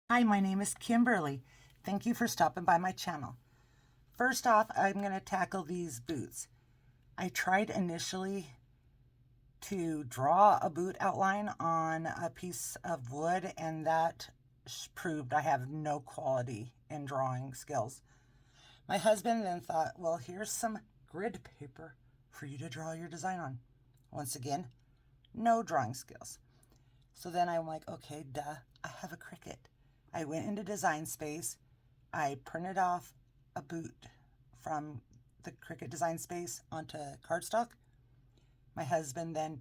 Hi, my name is Kimberly. Thank you for stopping by my channel. First off, I'm going to tackle these boots. I tried initially to draw a boot outline on a piece of wood, and that proved I have no quality in drawing skills. My husband then thought, well, here's some grid paper for you to draw your design on. Once again, no drawing skills. So then I'm like, okay, duh, I have a Cricut. I went into Design Space. I printed off a boot from the Cricut Design Space onto cardstock. My husband then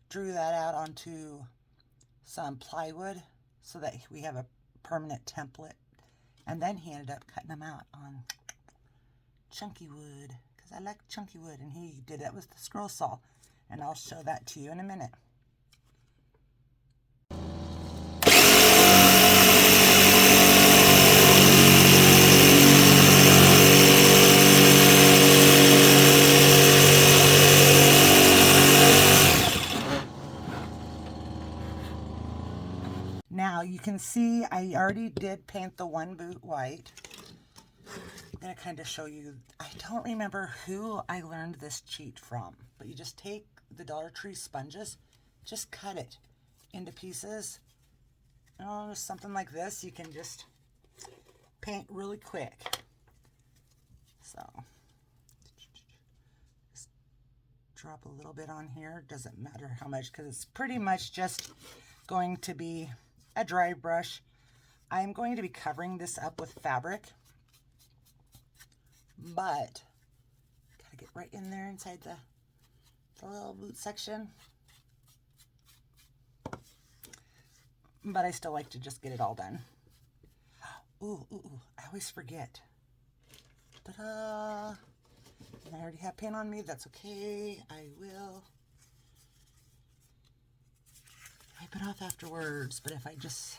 drew that out onto some plywood so that we have a permanent template. And then he ended up cutting them out on chunky wood, because I like chunky wood, and he did it with the scroll saw. And I'll show that to you in a minute. Now you can see I already did paint the one boot white. I'm going to kind of show you, I don't remember who I learned this cheat from, but you just take the Dollar Tree sponges, just cut it into pieces. Oh, something like this, you can just paint really quick. So, just drop a little bit on here. Doesn't matter how much, because it's pretty much just going to be a dry brush. I'm going to be covering this up with fabric, but gotta get right in there inside the little boot section. But I still like to just get it all done. Ooh, I always forget. Ta-da! And I already have paint on me. That's okay. I will wipe it off afterwards. But if I just,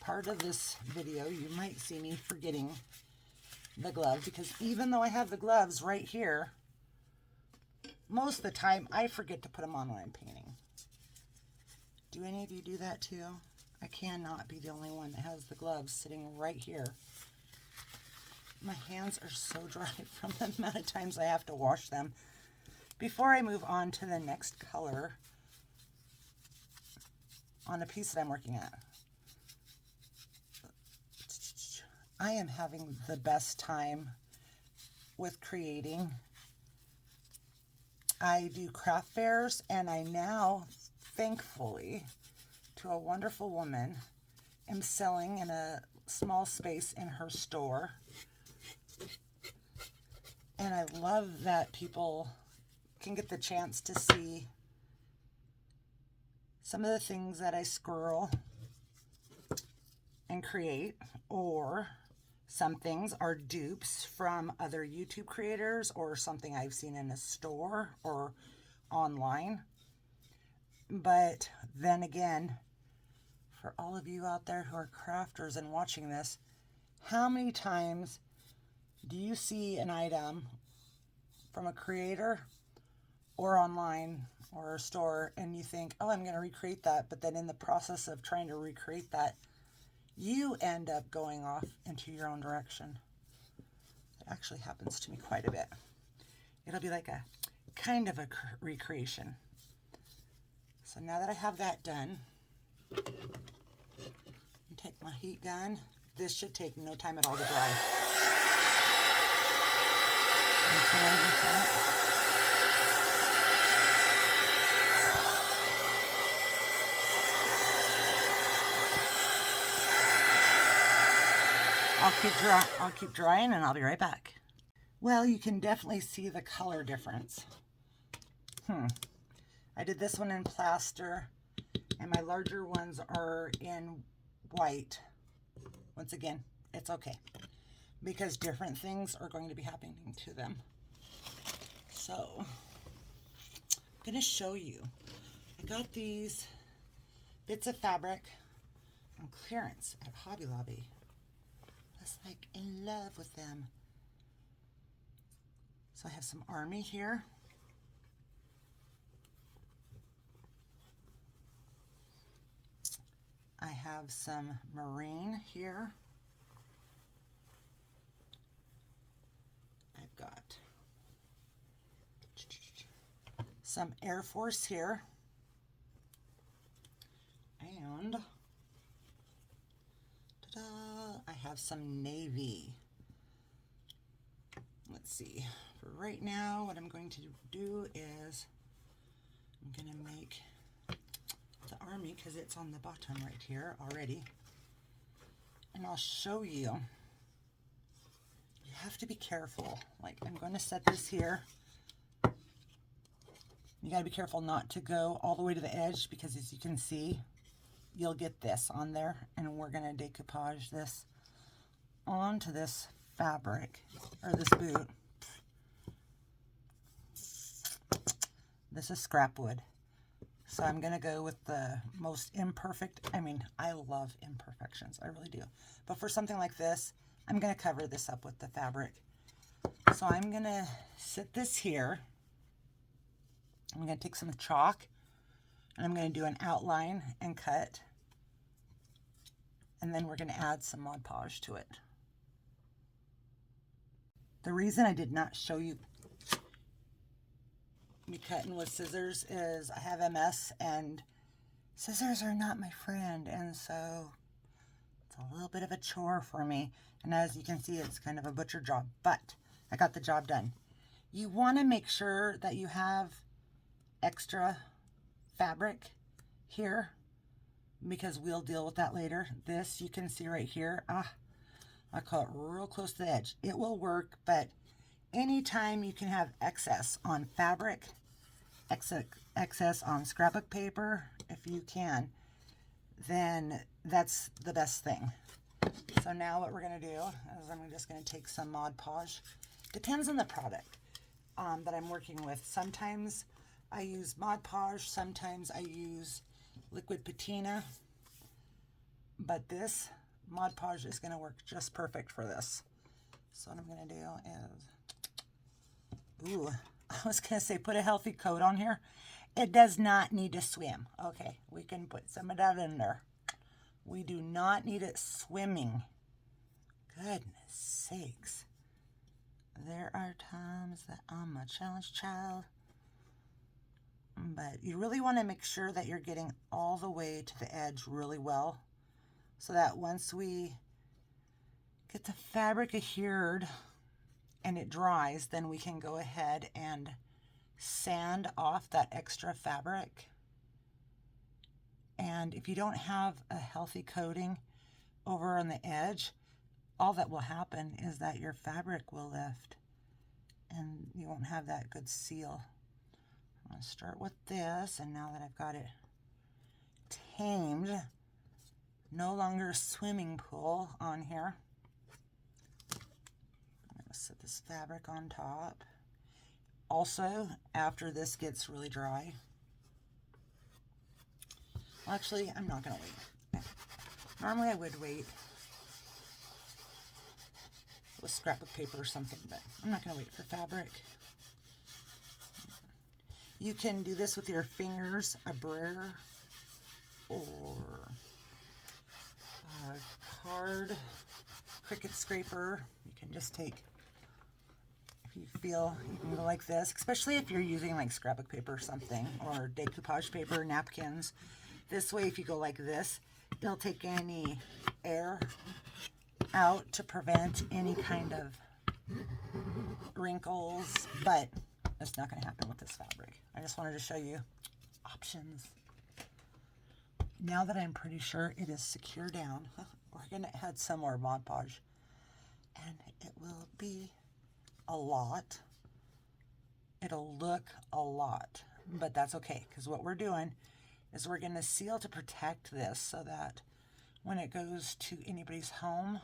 part of this video, you might see me forgetting the glove, because even though I have the gloves right here, most of the time I forget to put them on when I'm painting. Do any of you do that too? I cannot be the only one that has the gloves sitting right here. My hands are so dry from the amount of times I have to wash them. Before I move on to the next color on a piece that I'm working at, I am having the best time with creating. I do craft fairs, and I now, thankfully, to a wonderful woman, am selling in a small space in her store. And I love that people can get the chance to see some of the things that I squirrel and create, or some things are dupes from other YouTube creators or something I've seen in a store or online. But then again, for all of you out there who are crafters and watching this, how many times do you see an item from a creator or online or a store and you think, oh, I'm going to recreate that, but then in the process of trying to recreate that, you end up going off into your own direction? It actually happens to me quite a bit. It'll be like a kind of a recreation. So now that I have that done, take my heat gun. This should take no time at all to dry. I'll keep drying, and I'll be right back. Well, you can definitely see the color difference. I did this one in plaster, and my larger ones are in white. Once again, it's okay, because different things are going to be happening to them. So, I'm going to show you. I got these bits of fabric on clearance at Hobby Lobby. I was like in love with them. So I have some army here. I have some marine here. I've got some Air Force here. And ta-da, I have some navy. Let's see. For right now, what I'm going to do is I'm going to make the army because it's on the bottom right here already. And I'll show you. You have to be careful. Like, I'm going to set this here. You got to be careful not to go all the way to the edge because, as you can see, you'll get this on there, and we're going to decoupage this onto this fabric, or this boot. This is scrapwood. So I'm going to go with the most imperfect. I mean, I love imperfections. I really do. But for something like this, I'm going to cover this up with the fabric. So I'm going to sit this here. I'm going to take some chalk, and I'm going to do an outline and cut. And then we're going to add some Mod Podge to it. The reason I did not show you me cutting with scissors is I have MS and scissors are not my friend, and so it's a little bit of a chore for me. And as you can see, it's kind of a butcher job, but I got the job done. You want to make sure that you have extra fabric here because we'll deal with that later. This you can see right here. I call it real close to the edge. It will work, but anytime you can have excess on fabric, excess on scrapbook paper, if you can, then that's the best thing. So now what we're going to do is I'm just going to take some Mod Podge. Depends on the product that I'm working with. Sometimes I use Mod Podge, sometimes I use liquid patina, but this Mod Podge is going to work just perfect for this. So what I'm going to do is, ooh, I was going to say put a healthy coat on here. It does not need to swim. Okay, we can put some of that in there. We do not need it swimming. Goodness sakes. There are times that I'm a challenge child. But you really want to make sure that you're getting all the way to the edge really well, so that once we get the fabric adhered and it dries, then we can go ahead and sand off that extra fabric. And if you don't have a healthy coating over on the edge, all that will happen is that your fabric will lift and you won't have that good seal. I'm going to start with this, and now that I've got it tamed, no longer a swimming pool on here, I'm going to set this fabric on top. Also, after this gets really dry, well, actually, I'm not going to wait. Normally I would wait with scrapbook paper or something, but I'm not going to wait for fabric. You can do this with your fingers, a brayer, or a card cricket scraper. You can just take, if you feel, you can go like this, especially if you're using like scrapbook paper or something, or decoupage paper, napkins. This way, if you go like this, it'll take any air out to prevent any kind of wrinkles, but it's not going to happen with this fabric. I just wanted to show you options. Now that I'm pretty sure it is secure down, we're going to add some more Mod Podge. And it will be a lot. It'll look a lot, but that's okay, because what we're doing is we're going to seal to protect this so that when it goes to anybody's home,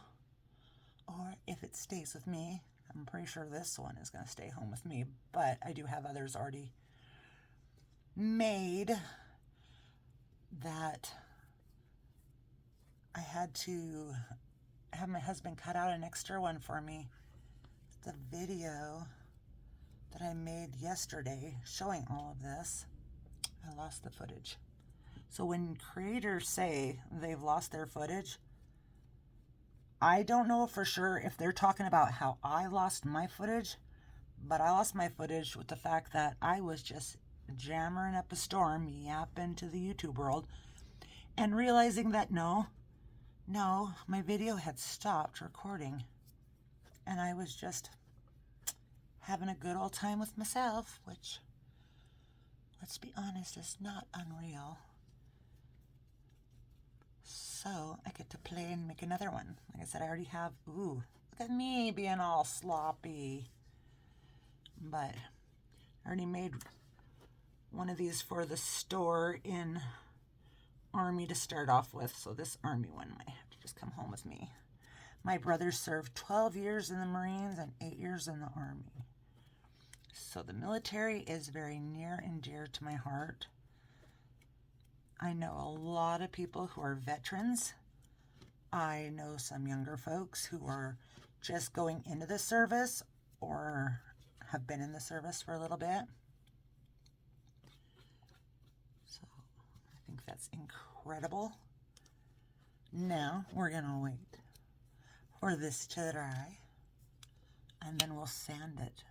or if it stays with me, I'm pretty sure this one is going to stay home with me, but I do have others already made that I had to have my husband cut out an extra one for me. The video that I made yesterday showing all of this, I lost the footage. So when creators say they've lost their footage, I don't know for sure if they're talking about how I lost my footage, but I lost my footage with the fact that I was just jammering up a storm, yapping to the YouTube world, and realizing that no, my video had stopped recording, and I was just having a good old time with myself, which, let's be honest, is not unreal. So I get to play and make another one. Like I said, I already have, ooh, look at me being all sloppy. But I already made one of these for the store in Army to start off with. So this Army one might have to just come home with me. My brother served 12 years in the Marines and 8 years in the Army. So the military is very near and dear to my heart. I know a lot of people who are veterans. I know some younger folks who are just going into the service or have been in the service for a little bit. So I think that's incredible. Now we're gonna wait for this to dry and then we'll sand it.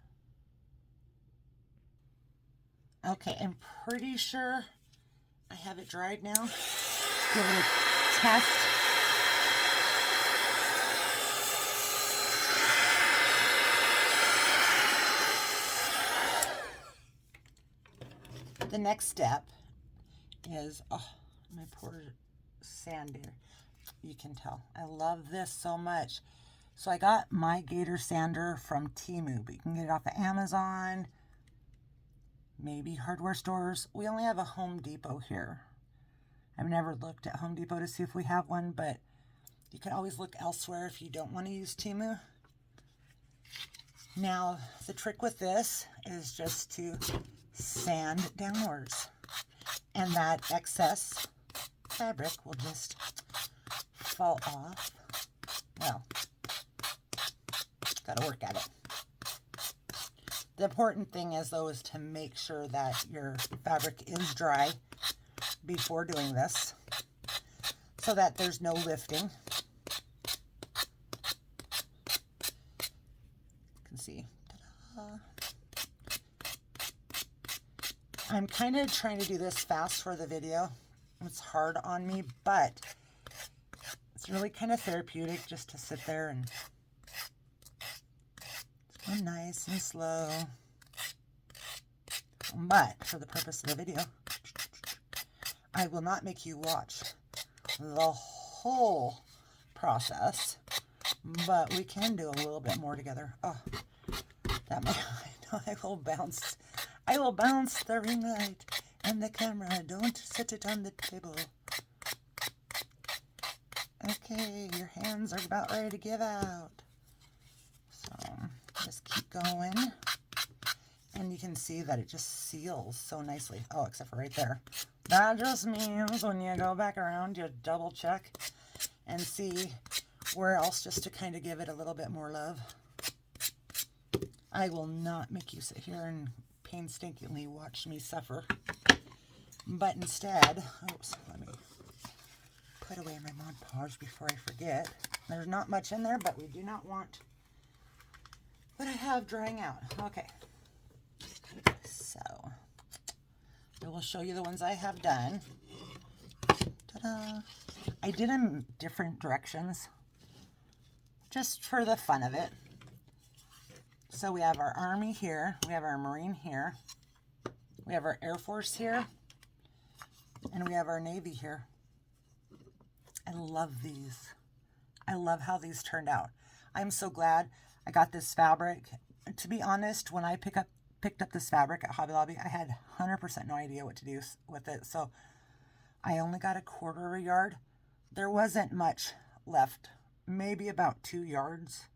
Okay, I'm pretty sure I have it dried now. Give it a test. The next step is, oh, my poor sander. You can tell. I love this so much. So I got my Gator sander from Temu, but you can get it off of Amazon, maybe hardware stores. We only have a Home Depot here. I've never looked at Home Depot to see if we have one, but you can always look elsewhere if you don't want to use Temu. Now, the trick with this is just to sand downwards, and that excess fabric will just fall off. Well, gotta work at it. The important thing is, though, is to make sure that your fabric is dry before doing this so that there's no lifting. You can see. Ta-da. I'm kind of trying to do this fast for the video. It's hard on me, but it's really kind of therapeutic just to sit there and go nice and slow. But for the purpose of the video, I will not make you watch the whole process, but we can do a little bit more together. Oh, that may, I will bounce the ring light and the camera. Don't set it on the table. Okay, your hands are about ready to give out. So just keep going. And you can see that it just seals so nicely. Oh, except for right there. That just means when you go back around, you double check and see where else, just to kind of give it a little bit more love. I will not make you sit here and painstakingly watch me suffer. But instead, oops, let me put away my Mod Podge before I forget. There's not much in there, but we do not want what I have drying out. Okay. So, I will show you the ones I have done. Ta-da! I did them in different directions, just for the fun of it. So we have our Army here, we have our Marine here, we have our Air Force here, and we have our Navy here. I love these. I love how these turned out. I'm so glad I got this fabric. To be honest, when I picked up this fabric at Hobby Lobby, I had 100% no idea what to do with it. So I only got 1/4 yard. There wasn't much left, maybe about 2 yards.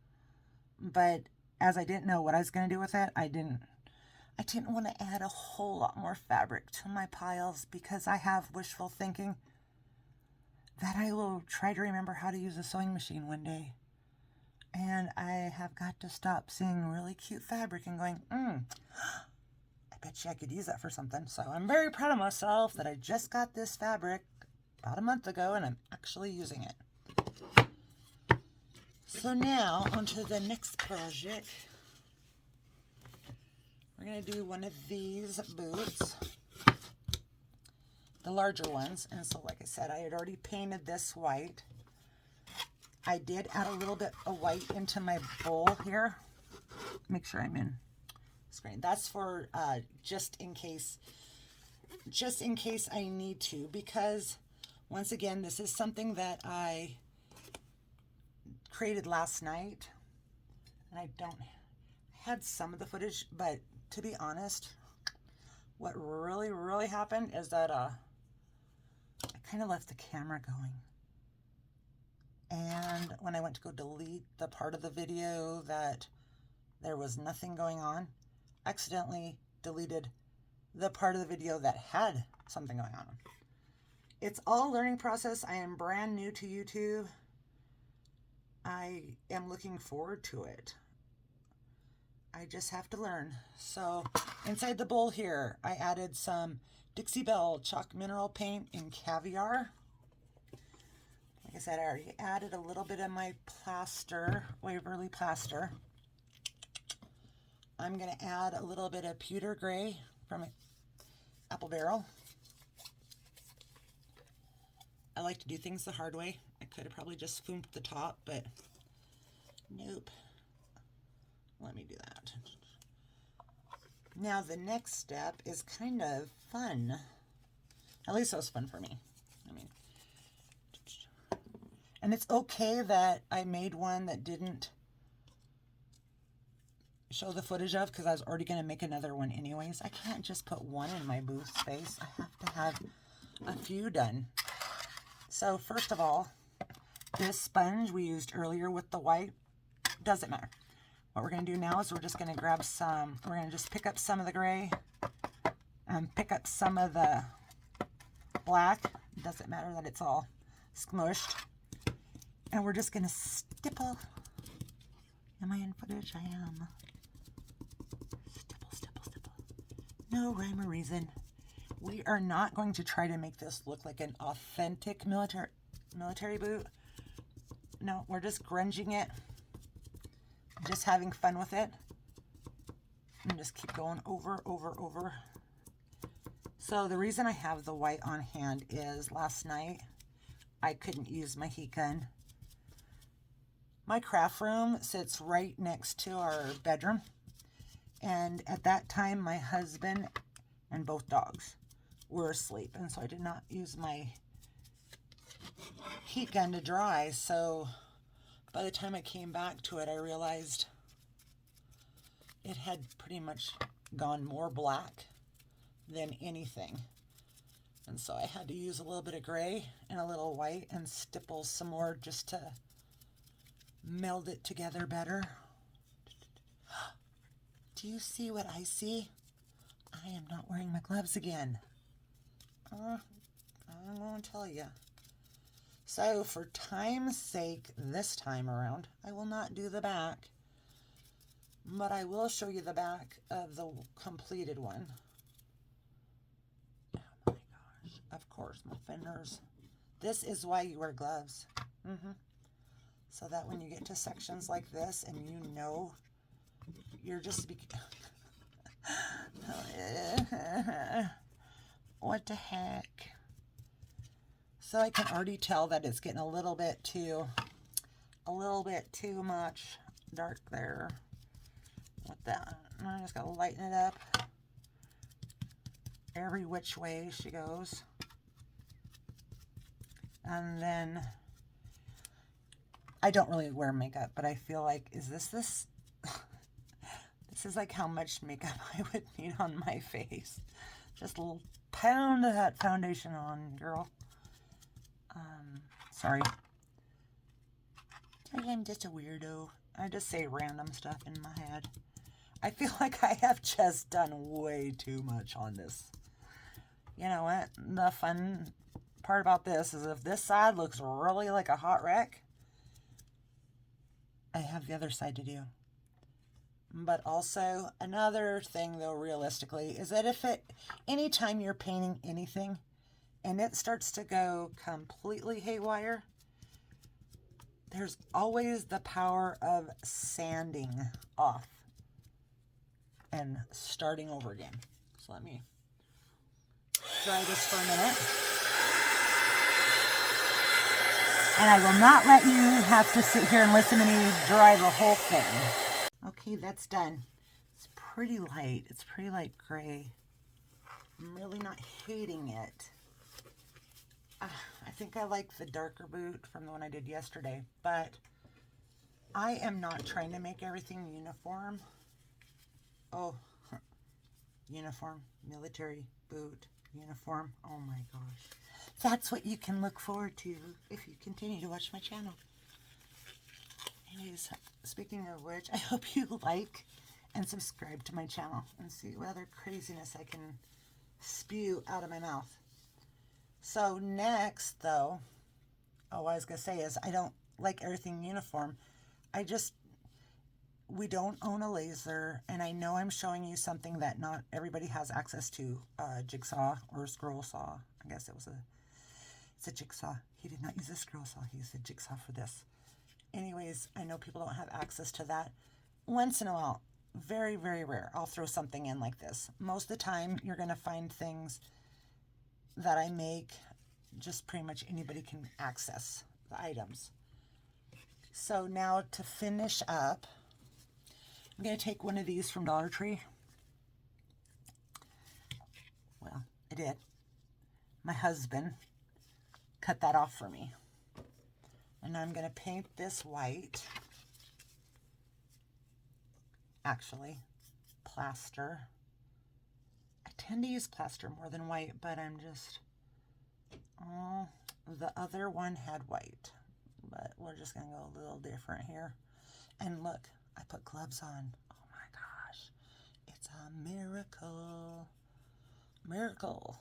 But as I didn't know what I was going to do with it, I didn't want to add a whole lot more fabric to my piles, because I have wishful thinking that I will try to remember how to use a sewing machine one day. And I have got to stop seeing really cute fabric and going, I I bet you I could use that for something. So I'm very proud of myself that I just got this fabric about a month ago and I'm actually using it. So now onto the next project. We're going to do one of these boots, the larger ones. And so like I said, I had already painted this white. I did add a little bit of white into my bowl here. Make sure I'm in screen. That's for just in case I need to, because once again, this is something that I created last night, and I had some of the footage, but to be honest, what really happened is that I kind of left the camera going, and when I went to go delete the part of the video that there was nothing going on, accidentally deleted the part of the video that had something going on. It's all a learning process. I am brand new to YouTube. I am looking forward to it. I just have to learn. So inside the bowl here, I added some Dixie Belle chalk mineral paint in caviar. Like I said, I already added a little bit of my plaster, Waverly plaster. I'm going to add a little bit of pewter gray from Apple Barrel. I like to do things the hard way. I could have probably just foomped the top, but nope. Let me do that. Now the next step is kind of fun. At least it was fun for me. I mean, and it's okay that I made one that didn't show the footage of, because I was already going to make another one anyways. I can't just put one in my booth space. I have to have a few done. So first of all, this sponge we used earlier with the white, doesn't matter. What we're going to do now is we're just going to grab some, we're going to just pick up some of the gray and pick up some of the black. It doesn't matter that it's all smushed. And we're just going to stipple. Am I in footage? I am. Stipple, stipple, stipple. No rhyme or reason. We are not going to try to make this look like an authentic military boot. No, we're just grunging it. Just having fun with it. And just keep going over. So the reason I have the white on hand is last night I couldn't use my heat gun. My craft room sits right next to our bedroom. And at that time, my husband and both dogs were asleep. And so I did not use my heat gun to dry. So by the time I came back to it, I realized it had pretty much gone more black than anything. And so I had to use a little bit of gray and a little white and stipple some more just to meld it together better. Do you see what I see? I am not wearing my gloves again. I'm going to tell you. So for time's sake, this time around, I will not do the back, but I will show you the back of the completed one. Oh my gosh, of course, my fingers. This is why you wear gloves. So that when you get to sections like this and you know you're just what the heck? So I can already tell that it's getting a little bit too much dark there with that. I just gotta lighten it up every which way she goes. And then I don't really wear makeup, but I feel like, is this this is like how much makeup I would need on my face. Just a little pound of that foundation on, girl. Sorry. I'm just a weirdo. I just say random stuff in my head. I feel like I have just done way too much on this. You know what? The fun part about this is if this side looks really like a hot wreck, I have the other side to do. But also another thing though, realistically, is that anytime you're painting anything and it starts to go completely haywire, there's always the power of sanding off and starting over again. So let me dry this for a minute. And I will not let you have to sit here and listen to me dry the whole thing. Okay, that's done. It's pretty light. It's pretty light gray. I'm really not hating it. I think I like the darker boot from the one I did yesterday, but I am not trying to make everything uniform. Oh, uniform, military boot, uniform. Oh my gosh. That's what you can look forward to if you continue to watch my channel. Anyways, speaking of which, I hope you like and subscribe to my channel and see what other craziness I can spew out of my mouth. So next, though, what I was going to say is I don't like everything uniform. We don't own a laser, and I know I'm showing you something that not everybody has access to, a jigsaw or a scroll saw. I guess it's a jigsaw. He did not use a scroll saw. He used a jigsaw for this. Anyways, I know people don't have access to that. Once in a while, very, very rare, I'll throw something in like this. Most of the time, you're going to find things that I make, just pretty much anybody can access the items. So now to finish up, I'm going to take one of these from Dollar Tree. Well, I did. My husband cut that off for me. And I'm going to paint this white. Actually, plaster. I tend to use plaster more than white, but I'm just... Oh, the other one had white. But we're just going to go a little different here. And look, I put gloves on. Oh my gosh. It's a miracle. Miracle.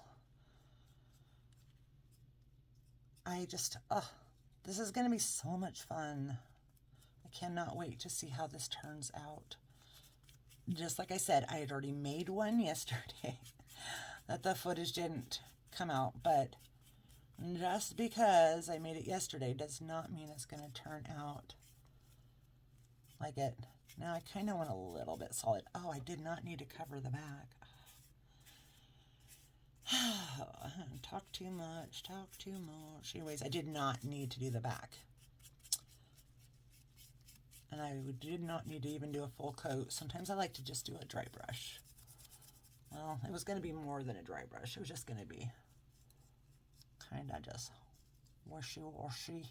This is going to be so much fun. I cannot wait to see how this turns out. Just like I said, I had already made one yesterday that the footage didn't come out, but just because I made it yesterday does not mean it's going to turn out like it. Now I kind of want a little bit solid. Oh, I did not need to cover the back. Talk too much. Anyways, I did not need to do the back. And I did not need to even do a full coat. Sometimes I like to just do a dry brush. Well, it was going to be more than a dry brush. It was just going to be kind of just wishy-washy.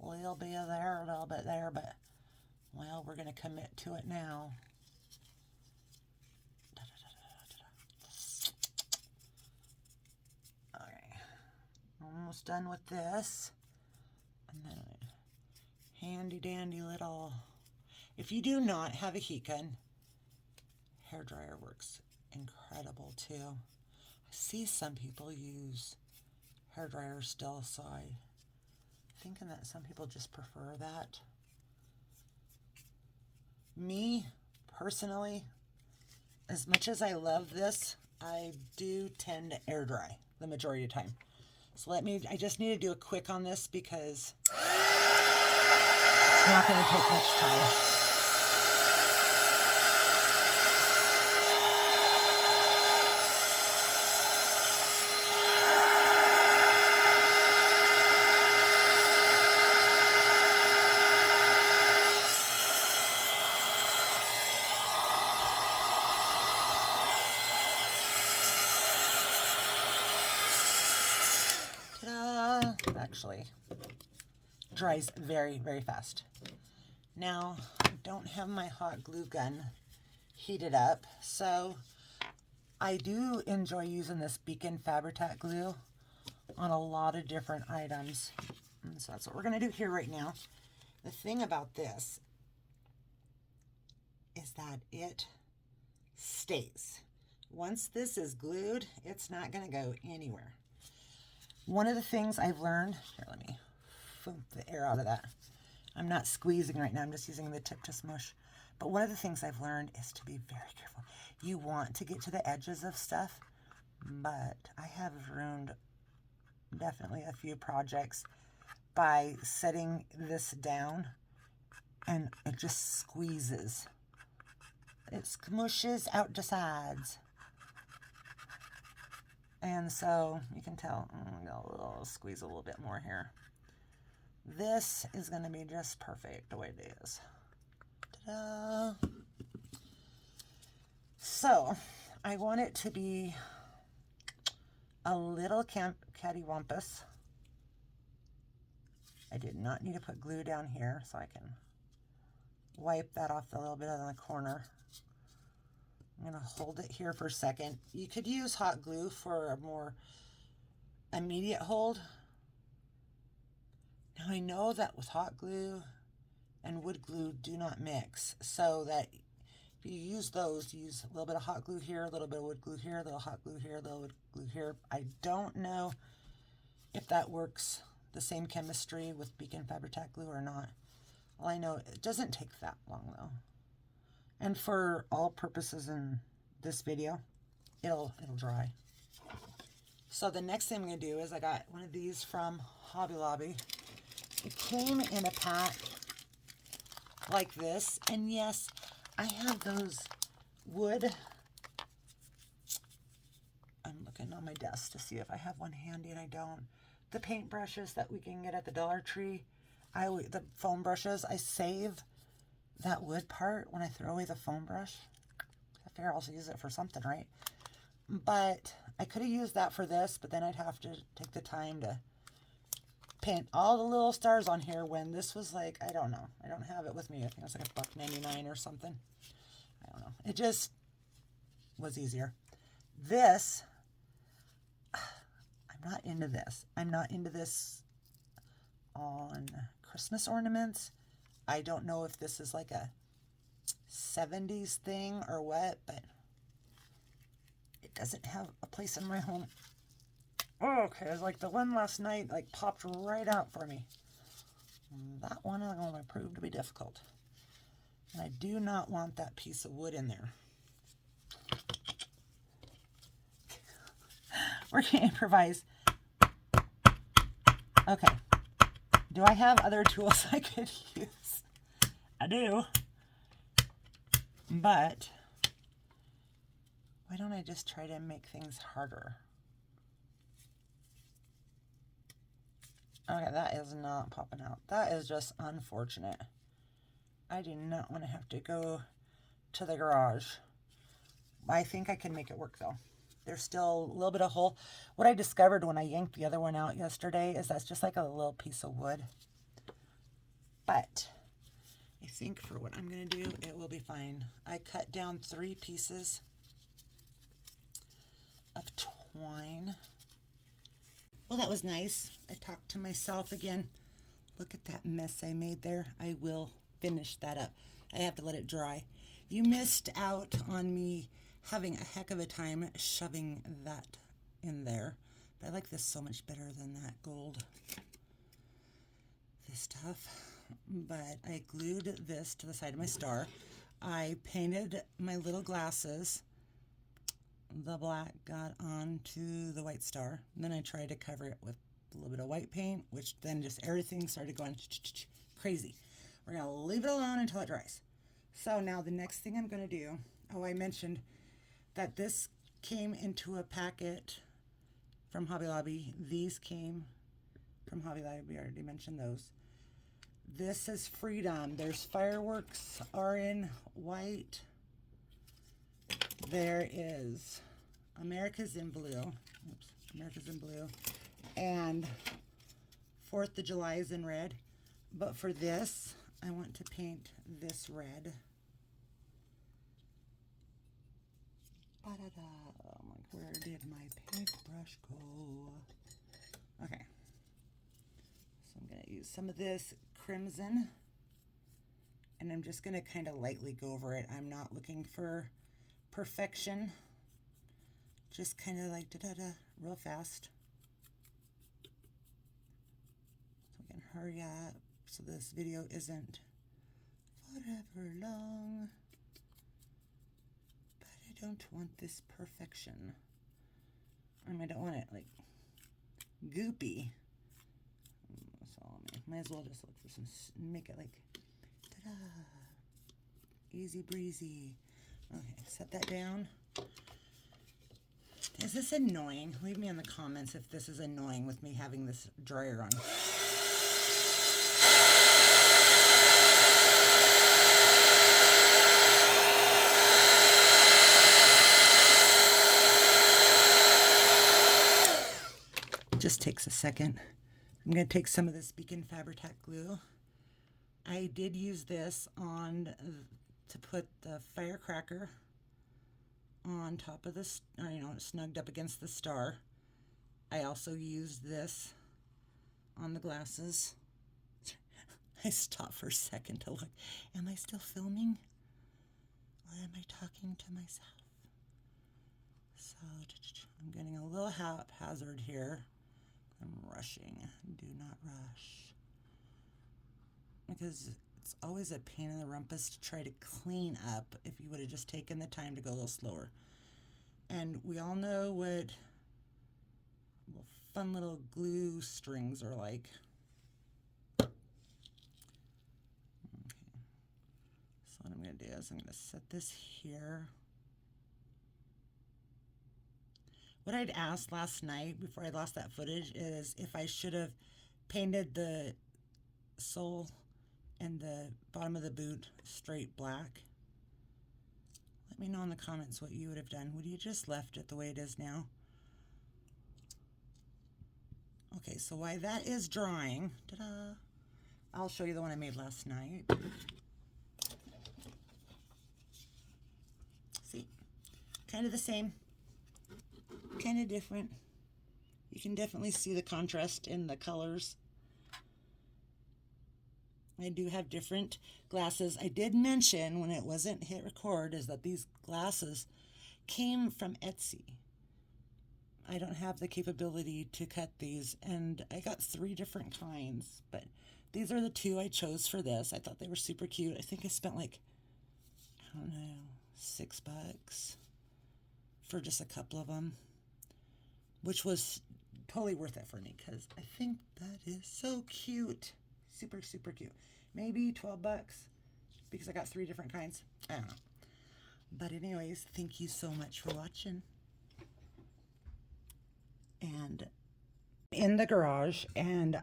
A little bit there, a little bit there, but, well, we're going to commit to it now. Okay, almost done with this. And then handy dandy little, if you do not have a heat gun, hairdryer works incredible too. I see some people use hairdryer still, so I'm thinking that some people just prefer that. Me, personally, as much as I love this, I do tend to air dry the majority of the time. So I just need to do a quick on this because it's not going to take much time. Ta-da! Actually, dries very, very fast. Now, I don't have my hot glue gun heated up, so I do enjoy using this Beacon Fabri-Tac glue on a lot of different items. And so that's what we're going to do here right now. The thing about this is that it stays. Once this is glued, it's not going to go anywhere. One of the things I've learned, here, let me foam the air out of that. I'm not squeezing right now, I'm just using the tip to smush. But one of the things I've learned is to be very careful. You want to get to the edges of stuff, but I have ruined definitely a few projects by setting this down, and it just squeezes. It smushes out the sides. And so you can tell, I'll squeeze a little bit more here. This is going to be just perfect the way it is. Ta-da! So I want it to be a little cattywampus. I did not need to put glue down here, so I can wipe that off a little bit on the corner. I'm going to hold it here for a second. You could use hot glue for a more immediate hold. Now I know that with hot glue and wood glue do not mix, so that if you use those, use a little bit of hot glue here, a little bit of wood glue here, a little hot glue here, a little wood glue here. I don't know if that works the same chemistry with Beacon Fabri-Tac glue or not. All I know, it doesn't take that long though. And for all purposes in this video, it'll dry. So the next thing I'm going to do is I got one of these from Hobby Lobby. It came in a pack like this. And yes, I have those wood. I'm looking on my desk to see if I have one handy, and I don't. The paint brushes that we can get at the Dollar Tree, the foam brushes, I save that wood part when I throw away the foam brush. I figure I'll use it for something, right? But I could have used that for this, but then I'd have to take the time to paint all the little stars on here when this was like, I don't know. I don't have it with me. I think it was like $1.99 or something. I don't know. It just was easier. This, I'm not into this. I'm not into this on Christmas ornaments. I don't know if this is like a 70s thing or what, but it doesn't have a place in my home. Oh, okay, it's like the one last night like popped right out for me. That one is going to prove to be difficult. And I do not want that piece of wood in there. We're going to improvise. Okay. Do I have other tools I could use? I do. But why don't I just try to make things harder? Okay, that is not popping out. That is just unfortunate. I do not want to have to go to the garage. I think I can make it work though. There's still a little bit of hole. What I discovered when I yanked the other one out yesterday is that's just like a little piece of wood. But I think for what I'm going to do, it will be fine. I cut down 3 pieces of twine. Well, that was nice. I talked to myself again. Look at that mess I made there. I will finish that up. I have to let it dry. You missed out on me having a heck of a time shoving that in there. But I like this so much better than that gold. This stuff. But I glued this to the side of my star. I painted my little glasses. The black got onto the white star. And then I tried to cover it with a little bit of white paint, which then just everything started going crazy. We're going to leave it alone until it dries. So now the next thing I'm going to do, I mentioned that this came into a packet from Hobby Lobby. These came from Hobby Lobby. We already mentioned those. This is Freedom. There's fireworks are in white. There is America's in blue. Oops, America's in blue. And 4th of July is in red. But for this, I want to paint this red. Ba-da-da. Oh my, where did my paintbrush go? Okay. So I'm going to use some of this crimson. And I'm just going to kind of lightly go over it. I'm not looking for perfection. Just kind of like da-da-da, real fast. So we can hurry up so this video isn't forever long. But I don't want this perfection. I don't want it like goopy. So might as well just look for some, make it like, ta-da, easy breezy. Okay, set that down. Is this annoying? Leave me in the comments if this is annoying with me having this dryer on. Just takes a second. I'm going to take some of this Beacon Fabri-Tac glue. I did use this on to put the firecracker on top of this, or snugged up against the star. I also used this on the glasses. I stopped for a second to look. Am I still filming? Or am I talking to myself? So I'm getting a little haphazard here. I'm rushing. Do not rush. Because it's always a pain in the rumpus to try to clean up if you would have just taken the time to go a little slower. And we all know what fun little glue strings are like. Okay. So what I'm going to do is I'm going to set this here. What I'd asked last night before I lost that footage is if I should have painted the sole and the bottom of the boot straight black. Let me know in the comments what you would have done. Would you just left it the way it is now? Okay, so while that is drying, ta-da, I'll show you the one I made last night. See, kind of the same. Kind of different. You can definitely see the contrast in the colors. I do have different glasses. I did mention when it wasn't hit record is that these glasses came from Etsy. I don't have the capability to cut these, and I got 3 different kinds, but these are the 2 I chose for this. I thought they were super cute. I think I spent like, I don't know, $6 for just a couple of them, which was totally worth it for me because I think that is so cute. Super, super cute. Maybe $12 because I got 3 different kinds. I don't know. But anyways, thank you so much for watching. And in the garage, and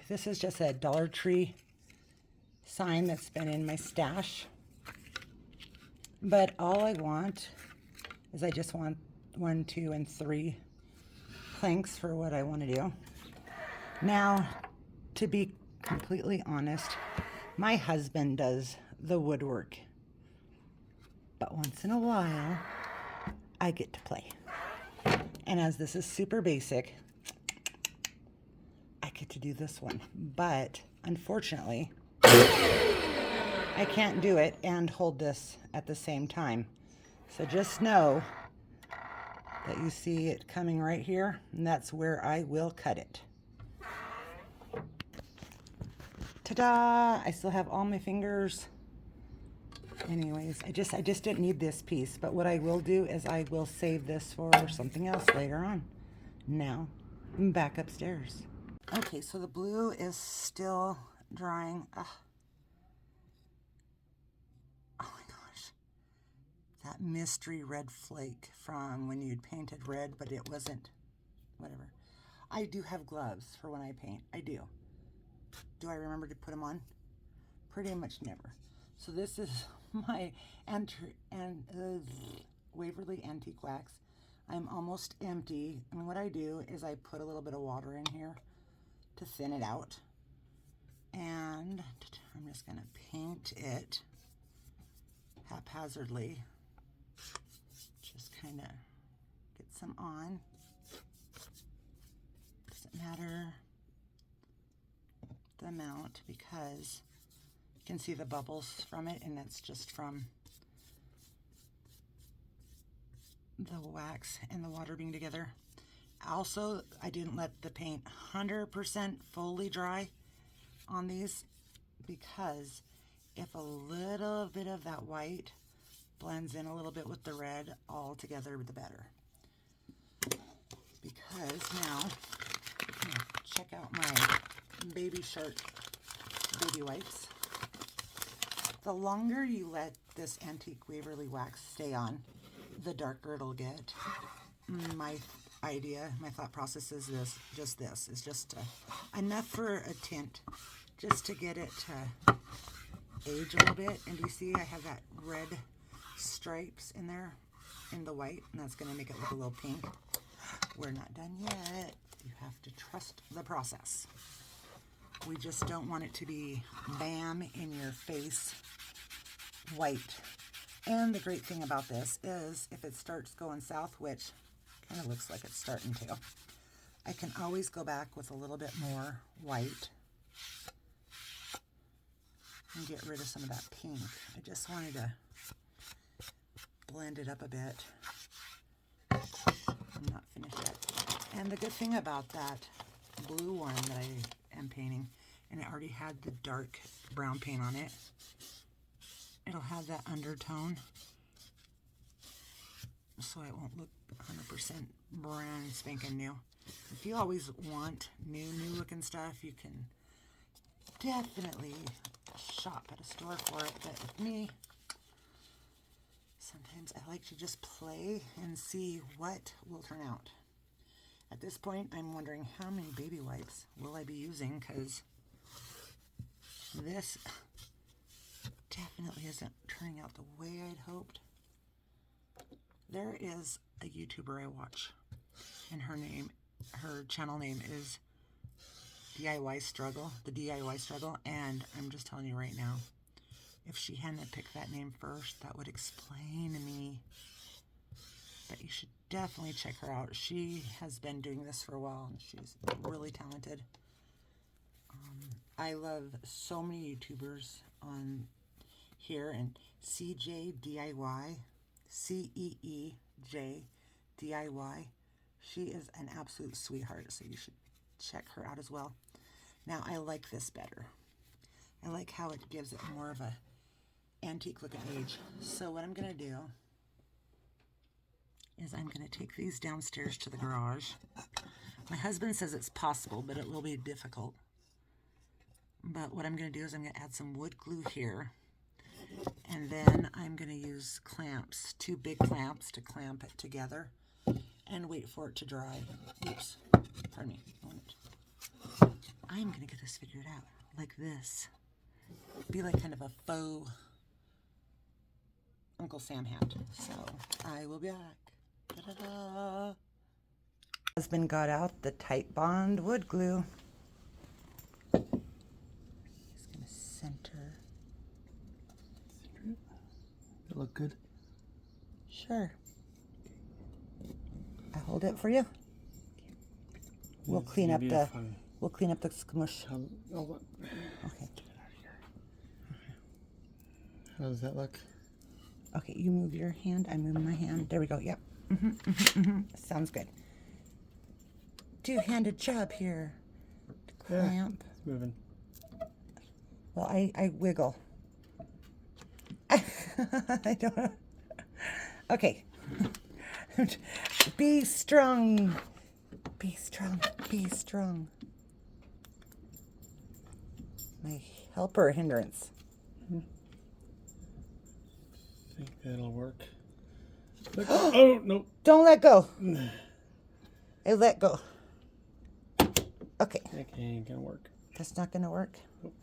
this is just a Dollar Tree sign that's been in my stash. But all I want is I just want 1, 2, and 3 planks for what I want to do. Now, to be completely honest, my husband does the woodwork, but once in a while I get to play, and as this is super basic, I get to do this one, but unfortunately I can't do it and hold this at the same time. So just know that you see it coming right here, and that's where I will cut it. Ta-da! I still have all my fingers. Anyways, I just didn't need this piece, but what I will do is I will save this for something else later on. Now, I'm back upstairs. Okay, so the blue is still drying. Oh my gosh. That mystery red flake from when you'd painted red, but it wasn't, whatever. I do have gloves for when I paint. I do. Do I remember to put them on? Pretty much never. So this is my Waverly Antique Wax. I'm almost empty. And what I do is I put a little bit of water in here to thin it out. And I'm just going to paint it haphazardly. Just kind of get some on. Doesn't matter the amount because you can see the bubbles from it, and that's just from the wax and the water being together. Also, I didn't let the paint 100% fully dry on these because if a little bit of that white blends in a little bit with the red, all together the better. Because now, check out my Baby Shark baby wipes. The longer you let this antique Waverly wax stay on, the darker it'll get. My thought process is this. It's just enough for a tint, just to get it to age a little bit. And you see I have that red stripes in there, in the white, and that's going to make it look a little pink. We're not done yet. You have to trust the process. We just don't want it to be bam in your face white. And the great thing about this is if it starts going south, which kind of looks like it's starting to, I can always go back with a little bit more white and get rid of some of that pink. I just wanted to blend it up a bit. I'm not finished yet. And the good thing about that blue one that I am painting, and it already had the dark brown paint on it, it'll have that undertone, so it won't look 100% brand spanking new. If you always want new looking stuff, you can definitely shop at a store for it. But with me, sometimes I like to just play and see what will turn out. At this point, I'm wondering how many baby wipes will I be using, because this definitely isn't turning out the way I'd hoped. There is a YouTuber I watch, and her channel name is DIY Struggle, the DIY Struggle, and I'm just telling you right now, if she hadn't picked that name first, that would explain to me. But you should definitely check her out. She has been doing this for a while, and she's really talented. I love so many YouTubers on here, and CJ DIY, CEEJ DIY. She is an absolute sweetheart, so you should check her out as well. Now, I like this better. I like how it gives it more of a antique looking age. So what I'm going to do is I'm going to take these downstairs to the garage. My husband says it's possible, but it will be difficult. But what I'm going to do is I'm going to add some wood glue here. And then I'm going to use clamps, 2 big clamps to clamp it together and wait for it to dry. Oops, pardon me. I'm going to get this figured out like this. Be like kind of a faux Uncle Sam hat. So I will be back. Ta-da-da. Husband got out the Tight Bond wood glue. He's going to center. It look good? Sure. I hold it for you. We'll clean up the smush. Okay. How does that look? Okay, you move your hand, I move my hand. There we go. Yep. Sounds good. Two-handed job here. Clamp. Yeah, it's moving. Well, I wiggle. I don't know. Okay. Be strong. Be strong. Be strong. My helper hindrance. I think that'll work. Oh, no. Don't let go. I let go. Okay. That ain't gonna work. That's not gonna work. Nope.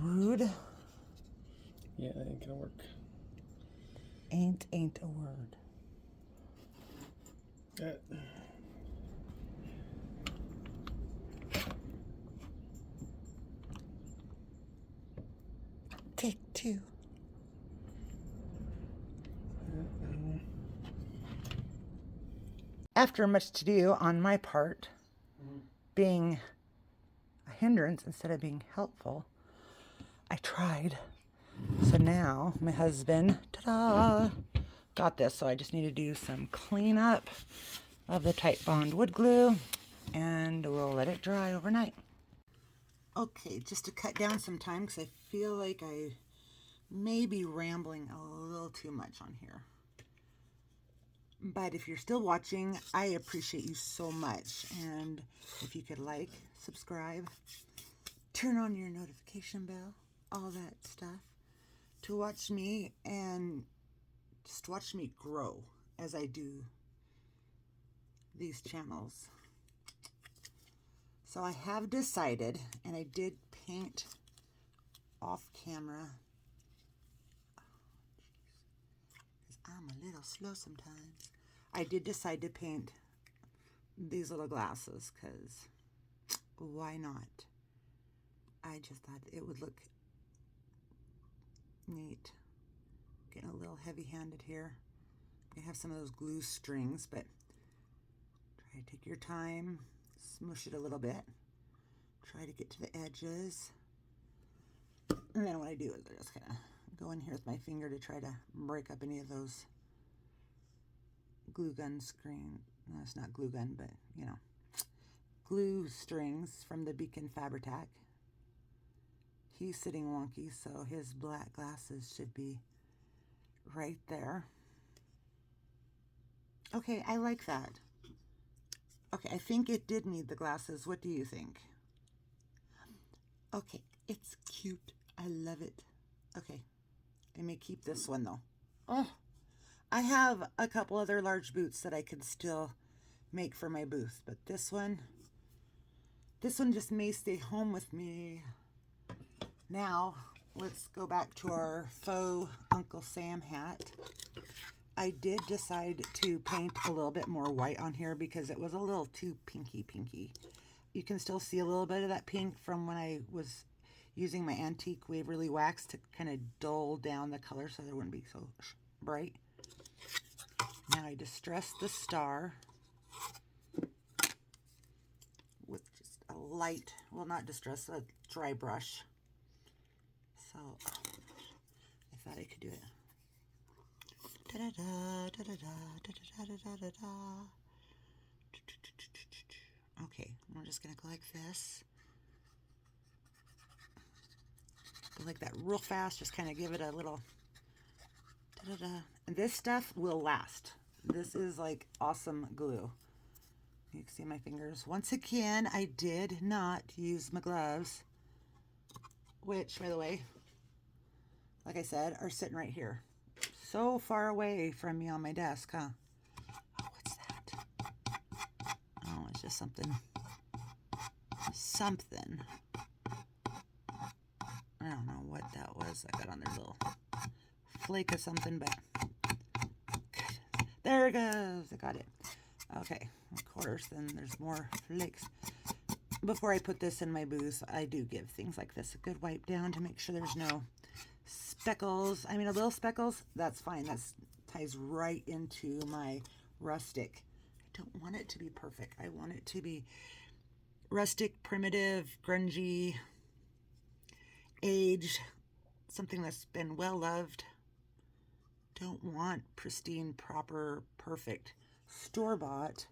Rude. Yeah, that ain't gonna work. Ain't a word. Take 2. After much to do on my part, being a hindrance instead of being helpful, I tried. So now my husband, ta-da, got this. So I just need to do some cleanup of the Tight Bond wood glue, and we'll let it dry overnight. Okay, just to cut down some time because I feel like I may be rambling a little too much on here. But if you're still watching, I appreciate you so much. And if you could like, subscribe, turn on your notification bell, all that stuff, to watch me and just watch me grow as I do these channels. So I have decided, and I did paint off camera, because I'm a little slow sometimes. I did decide to paint these little glasses, because why not? I just thought it would look neat. Getting a little heavy-handed here. I have some of those glue strings, but try to take your time, smush it a little bit, try to get to the edges, and then what I do is I just kind of go in here with my finger to try to break up any of those glue gun screen. No, it's not glue gun, but you know, glue strings from the Beacon Fabric. He's sitting wonky, so his black glasses should be right there. Okay, I like that. Okay, I think it did need the glasses. What do you think? Okay, it's cute. I love it. Okay, I may keep this one though. Oh, I have a couple other large boots that I could still make for my booth, but this one just may stay home with me. Now, let's go back to our faux Uncle Sam hat. I did decide to paint a little bit more white on here because it was a little too pinky. You can still see a little bit of that pink from when I was using my antique Waverly wax to kind of dull down the color so that it wouldn't be so bright. Now I distressed the star with just a light, well, not distress, a dry brush. So I thought I could do it. Okay, we're just gonna go like this. Go like that real fast, just kind of give it a little and this stuff will last. This is like awesome glue. You can see my fingers. Once again, I did not use my gloves, which, by the way, like I said, are sitting right here. So far away from me on my desk, huh? Oh, what's that? Oh, it's just something. I don't know what that was. I got on there a little flake of something, but good. There it goes. I got it. Okay, of course, then there's more flakes. Before I put this in my booth, I do give things like this a good wipe down to make sure there's no speckles. I mean, a little speckles, that's fine. That ties right into my rustic. I don't want it to be perfect. I want it to be rustic, primitive, grungy, aged, something that's been well loved. Don't want pristine, proper, perfect, store-bought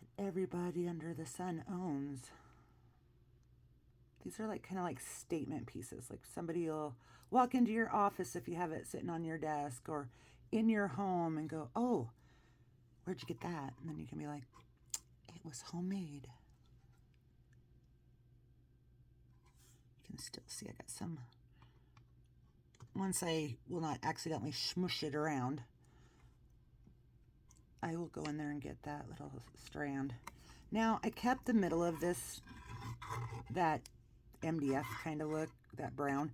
that everybody under the sun owns. These are like kind of like statement pieces. Like somebody will walk into your office if you have it sitting on your desk or in your home and go, oh, where'd you get that? And then you can be like, it was homemade. You can still see I got some. Once I will not accidentally smush it around, I will go in there and get that little strand. Now, I kept the middle of this, that MDF kind of look, that brown,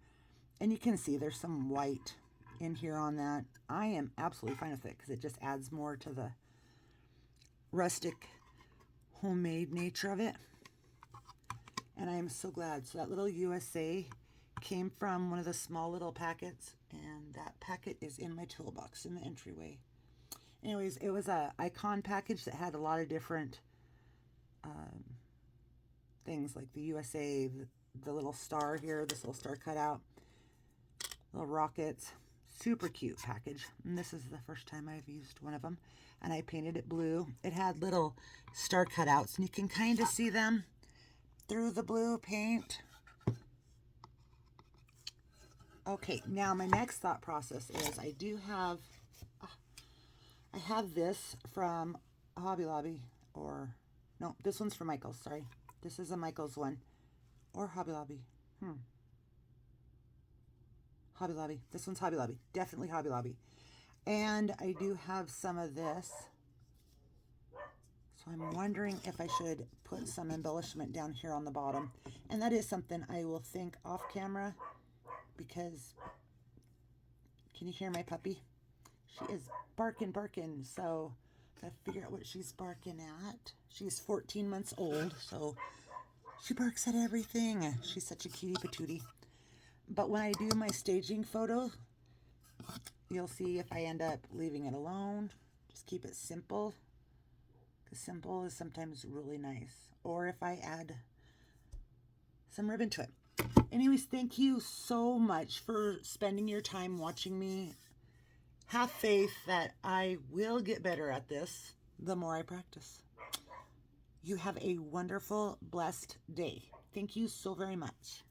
and you can see there's some white in here on that. I am absolutely fine with it because it just adds more to the rustic, homemade nature of it. And I am so glad. So that little USA came from one of the small little packets, and that packet is in my toolbox in the entryway. Anyways, it was a icon package that had a lot of different things, like the USA, the little star here, this little star cut out, little rockets. Super cute package. And this is the first time I've used one of them. And I painted it blue. It had little star cutouts, and you can kind of see them. through the blue paint. Okay, now my next thought process is I have this from Hobby Lobby, or no, this one's from Michael's, sorry. This is a Michael's one, or Hobby Lobby. Hobby Lobby. This one's Hobby Lobby. Definitely Hobby Lobby. And I do have some of this. So I'm wondering if I should put some embellishment down here on the bottom. And that is something I will think off camera, because can you hear my puppy? She is barking. So gotta figure out what she's barking at. She's 14 months old, so she barks at everything. She's such a cutie patootie. But when I do my staging photo, you'll see if I end up leaving it alone. Just keep it simple, because simple is sometimes really nice. Or if I add some ribbon to it. Anyways, thank you so much for spending your time watching me. Have faith that I will get better at this the more I practice. You have a wonderful, blessed day. Thank you so very much.